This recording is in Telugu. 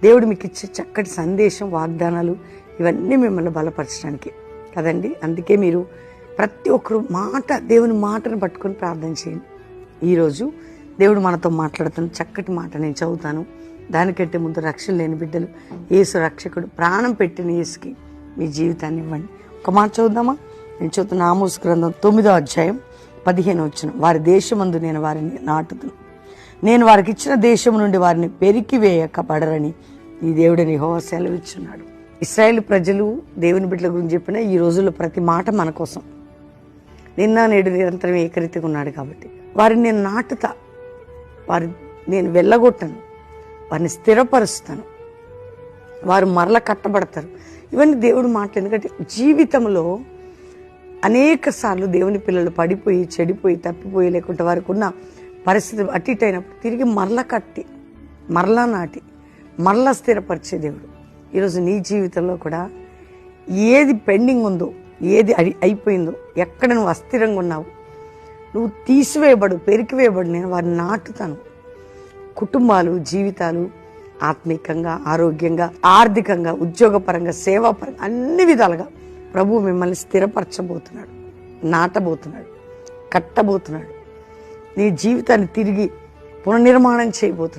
దేవుడు మీకు ఇచ్చే చక్కటి సందేశం, వాగ్దానాలు ఇవన్నీ మిమ్మల్ని బలపరచడానికి కదండి. అందుకే మీరు ప్రతి ఒక్కరు దేవుని మాటను పట్టుకొని ప్రార్థన చేయండి. ఈరోజు దేవుడు మనతో మాట్లాడుతున్న చక్కటి మాట నేను చదువుతాను. దానికంటే ముందు రక్షణ లేని బిడ్డలు యేసు రక్షకుడు ప్రాణం పెట్టిన యేసుకి మీ జీవితాన్ని ఇవ్వండి. ఒక మాట చదువుదామా? నేను చదువుతున్న ఆమోస్ గ్రంథం 9వ అధ్యాయం 15వ వచనం. వారి దేశమందు నేను వారిని నాటుతును, నేను వారికి ఇచ్చిన దేశం నుండి వారిని పెరికివేయకపడరని ఈ దేవుడిని యెహోవా సెలవిచ్చున్నాడు. ఇశ్రాయేలు ప్రజలు దేవుని బిడ్డల గురించి చెప్పిన ఈ రోజుల్లో ప్రతి మాట మన కోసం. నిన్న నేడు నిరంతరం ఏకరీతిగా ఉన్నాడు కాబట్టి వారిని నేను నాటుతా, నేను వెళ్ళగొట్టను, వారిని స్థిరపరుస్తాను, వారు మరల కట్టబడతారు. ఇవన్నీ దేవుడు మాటలు. ఎందుకంటే జీవితంలో అనేక సార్లు దేవుని పిల్లలు పడిపోయి, చెడిపోయి, తప్పిపోయి, లేకుంటే వారికి ఉన్న పరిస్థితి అటు ఇటు అయినప్పుడు తిరిగి మరల కట్టి, మరలా నాటి, మరలా స్థిరపరిచే దేవుడు. ఈరోజు నీ జీవితంలో కూడా ఏది పెండింగ్ ఉందో, ఏది అయిపోయిందో, ఎక్కడ నువ్వు అస్థిరంగా ఉన్నావు, నువ్వు తీసివేయబడు, పెరికివేయబడు, నేను వారిని నాటుతాను. కుటుంబాలు, జీవితాలు ఆత్మీకంగా, ఆరోగ్యంగా, ఆర్థికంగా, ఉద్యోగపరంగా, సేవాపరంగా అన్ని విధాలుగా ప్రభువు మిమ్మల్ని స్థిరపరచబోతున్నాడు, నాటబోతున్నాడు, కట్టబోతున్నాడు. నీ జీవితాన్ని తిరిగి పునర్నిర్మాణం చేయబోతున్నాడు.